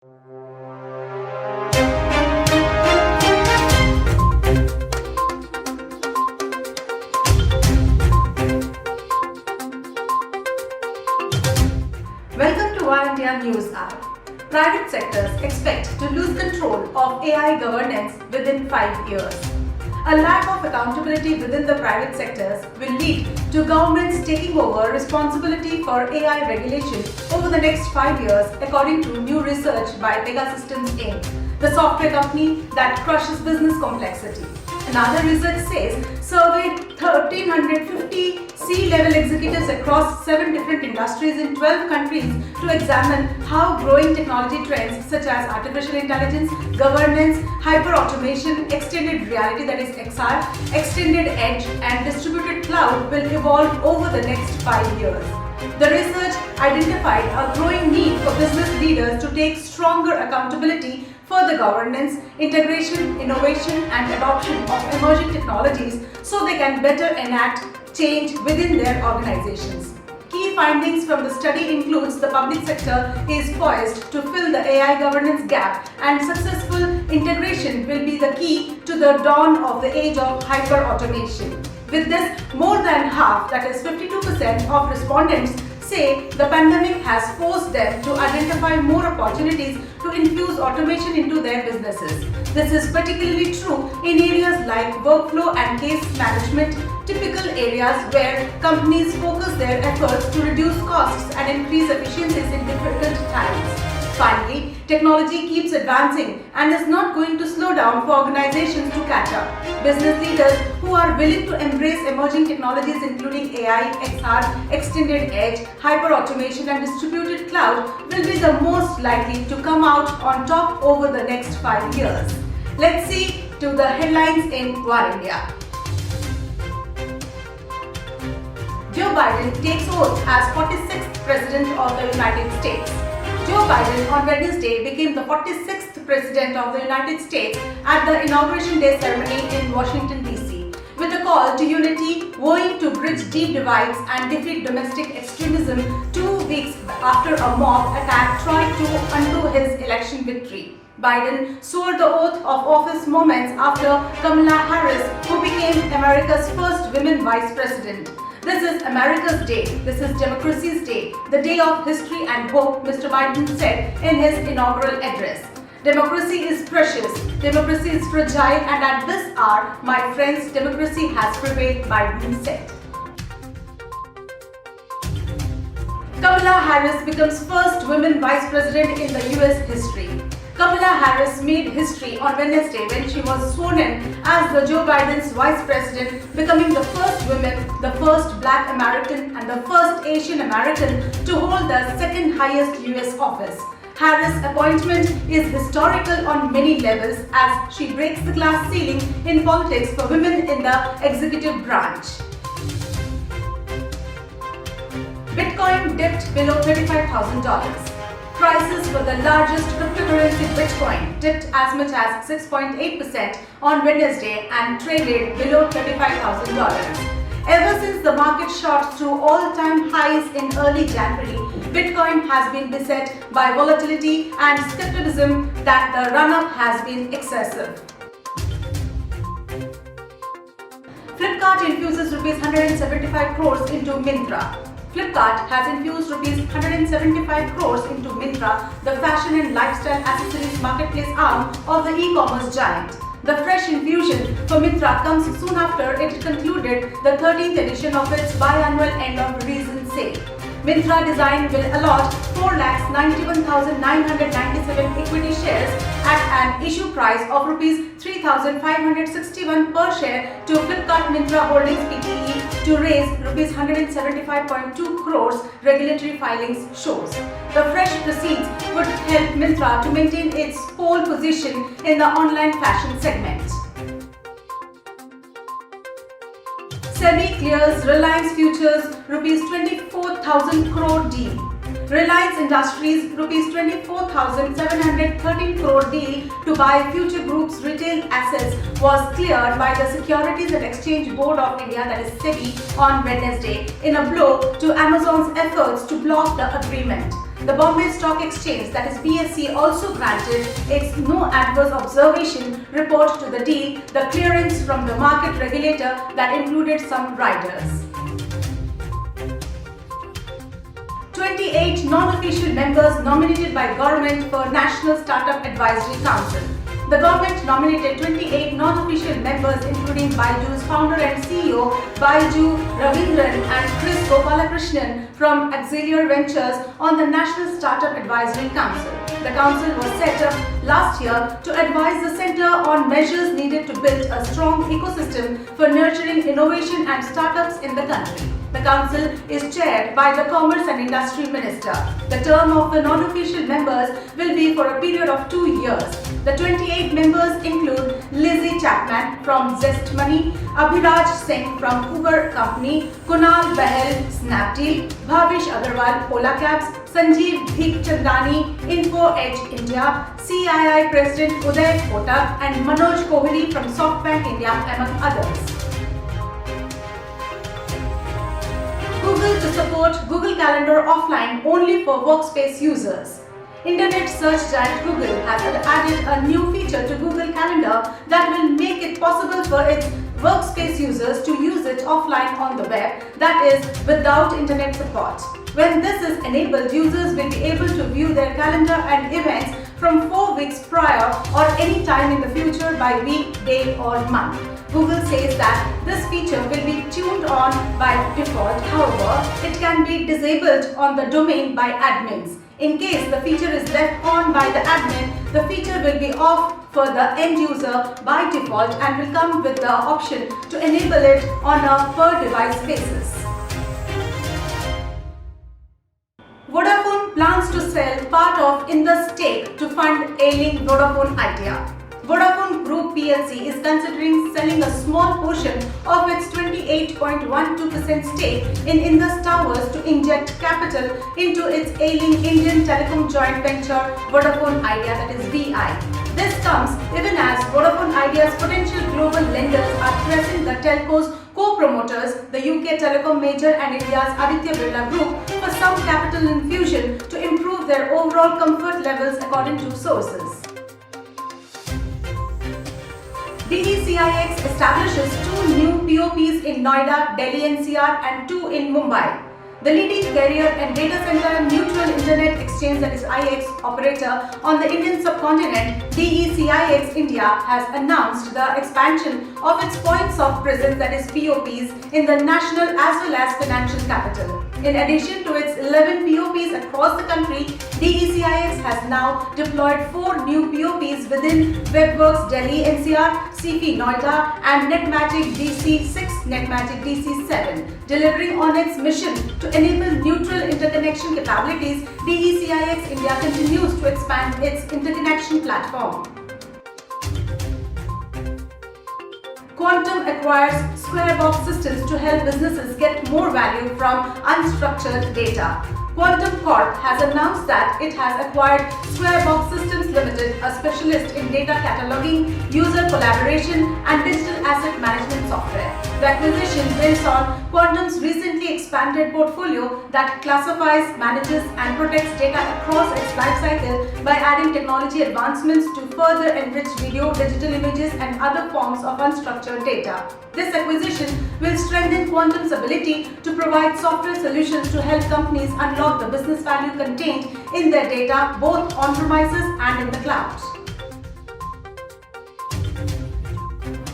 Welcome to One India News Hour. Private sectors expect to lose control of AI governance within 5 years. A lack of accountability within the private sectors will lead to governments taking over responsibility for AI regulation over the next 5 years, according to new research by Pegasystems Inc., the software company that crushes business complexity. Another research says surveyed 1,350 C-level executives across 7 different industries in 12 countries to examine how growing technology trends such as artificial intelligence, governance, hyper-automation, extended reality that is XR, extended edge and distributed cloud will evolve over the next 5 years. The research identified a growing need for business leaders to take stronger accountability for the governance, integration, innovation and adoption of emerging technologies so they can better enact change within their organizations. Key findings from the study includes the public sector is poised to fill the AI governance gap and successful integration will be the key to the dawn of the age of hyper-automation. With this, more than half, that is 52% of respondents say the pandemic has forced them to identify more opportunities to infuse automation into their businesses. This is particularly true in areas like workflow and case management, typical areas where companies focus their efforts to reduce costs and increase efficiencies in difficult times. Finally, technology keeps advancing and is not going to slow down for organizations to catch up. Business leaders who are willing to embrace emerging technologies including AI, XR, extended edge, hyper-automation and distributed cloud will be the most likely to come out on top over the next 5 years. Let's see to the headlines in One India. Joe Biden takes oath as 46th President of the United States. Joe Biden on Wednesday became the 46th President of the United States at the Inauguration Day ceremony in Washington, D.C. with a call to unity, vowing to bridge deep divides and defeat domestic extremism 2 weeks after a mob attack tried to undo his election victory. Biden swore the oath of office moments after Kamala Harris, who became America's first women vice president. This is America's day. This is democracy's day, the day of history and hope, Mr. Biden said in his inaugural address. Democracy is precious, democracy is fragile, and at this hour, my friends, democracy has prevailed, Biden said. Kamala Harris becomes first women vice president in the US history. Kamala Harris made history on Wednesday when she was sworn in as the Joe Biden's vice president, becoming the first woman, the first Black American and the first Asian American to hold the second highest US office. Harris' appointment is historical on many levels as she breaks the glass ceiling in politics for women in the executive branch. Bitcoin dipped below $35,000. Prices for the largest cryptocurrency Bitcoin dipped as much as 6.8% on Wednesday and traded below $35,000. Ever since the market shot to all-time highs in early January, Bitcoin has been beset by volatility and skepticism that the run-up has been excessive. Flipkart infuses Rs 175 crores into Myntra. Flipkart has infused Rs 175 crores into Myntra, the fashion and lifestyle accessories marketplace arm of the e-commerce giant. The fresh infusion for Myntra comes soon after it concluded the 13th edition of its biannual end of reason sale. Myntra Design will allot 4,91,997 equity shares at an issue price of Rs 3,561 per share to Flipkart Myntra Holdings Pte. To raise Rs 175.2 crores, regulatory filings shows. The fresh proceeds would help Myntra to maintain its pole position in the online fashion segment. SEBI clears Reliance Futures Rs 24,000 crore deal. Reliance Industries Rs 24,713 crore deal to buy Future Group's retail assets was cleared by the Securities and Exchange Board of India, that is SEBI, on Wednesday in a blow to Amazon's efforts to block the agreement. The Bombay Stock Exchange, that is BSE, also granted its no adverse observation report to the deal, the clearance from the market regulator that included some riders. 28 non-official members nominated by government for National Startup Advisory Council. The government nominated 28 non-official members including Baiju's founder and CEO Baiju Ravindran and Chris Gopalakrishnan from Auxiliar Ventures on the National Startup Advisory Council. The council was set up last year to advise the centre on measures needed to build a strong ecosystem for nurturing innovation and startups in the country. The council is chaired by the Commerce and Industry Minister. The term of the non-official members will be for a period of 2 years. The 28 members include Lizzie Chapman from Zest Money, Abhiraj Singh from Uber Company, Kunal Bahel, Snapdeal, Bhavish Agarwal, Ola Cabs, Sanjeev Bhikchandani, Info Edge India, CII President Uday Kotak and Manoj Kohli from SoftBank India, among others. Google to support Google Calendar offline only for workspace users. Internet search giant Google has added a new feature to Google Calendar that will make it possible for its workspace users to use it offline on the web, that is, without internet support. When this is enabled, users will be able to view their calendar and events from 4 weeks prior or any time in the future by week, day or month. Google says that this feature will be tuned on by default. However, it can be disabled on the domain by admins. In case the feature is left on by the admin, the feature will be off for the end user by default and will come with the option to enable it on a per device basis. Vodafone plans to sell part of Indus stake to fund ailing Vodafone Idea. Vodafone Group PLC is considering selling a small portion of its 28.12% stake in Indus Towers to inject capital into its ailing Indian telecom joint venture Vodafone Idea, that is VI. This comes even as Vodafone Idea's potential global lenders are pressing the telco's co-promoters, the UK telecom major and India's Aditya Birla Group, for some capital infusion to improve their overall comfort levels, according to sources. DECIX establishes 2 new POPs in Noida, Delhi NCR and 2 in Mumbai. The leading carrier and data center neutral internet exchange, that is IX operator on the Indian subcontinent, DECIX India, has announced the expansion of its points of presence, that is POPs, in the national as well as financial capital. In addition to its 11 POPs across the country, DECIX has now deployed 4 new POPs within Webworks Delhi NCR, CP Noida and Netmagic DC6, Netmagic DC7. Delivering on its mission to enable neutral interconnection capabilities, DECIX India continues to expand its interconnection platform. Quantum acquires Squarebox Systems to help businesses get more value from unstructured data. Quantum Corp has announced that it has acquired Squarebox Systems Limited, a specialist in data cataloging, user collaboration and digital asset management software. The acquisition builds on Quantum's recently expanded portfolio that classifies, manages and protects data across its lifecycle by adding technology advancements to further enrich video, digital images and other forms of unstructured data. This acquisition will strengthen Quantum's ability to provide software solutions to help companies unlock the business value contained in their data both on-premises and in the cloud.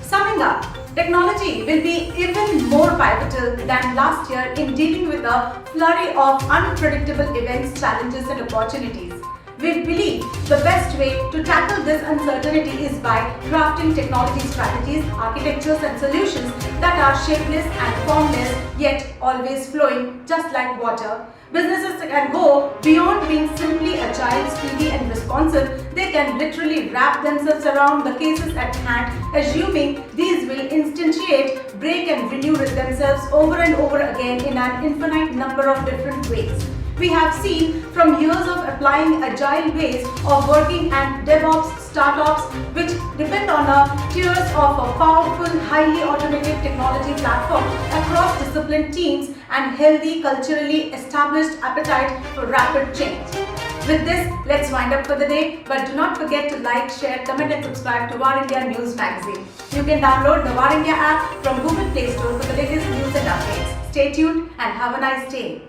Summing up, technology will be even more pivotal than last year in dealing with a flurry of unpredictable events, challenges and opportunities. We believe the best way to tackle this uncertainty is by crafting technology strategies, architectures and solutions that are shapeless and formless yet always flowing, just like water. Businesses can go beyond being simply agile, speedy and responsive. They can literally wrap themselves around the cases at hand, assuming these will instantiate, break and renew themselves over and over again in an infinite number of different ways. We have seen from years of applying agile ways of working and DevOps startups which depend on tiers of a powerful, highly automated technology platform across disciplined teams and healthy, culturally established appetite for rapid change. With this, let's wind up for the day, but do not forget to like, share, comment and subscribe to War India News Magazine. You can download the War India app from Google Play Store for the latest news and updates. Stay tuned and have a nice day.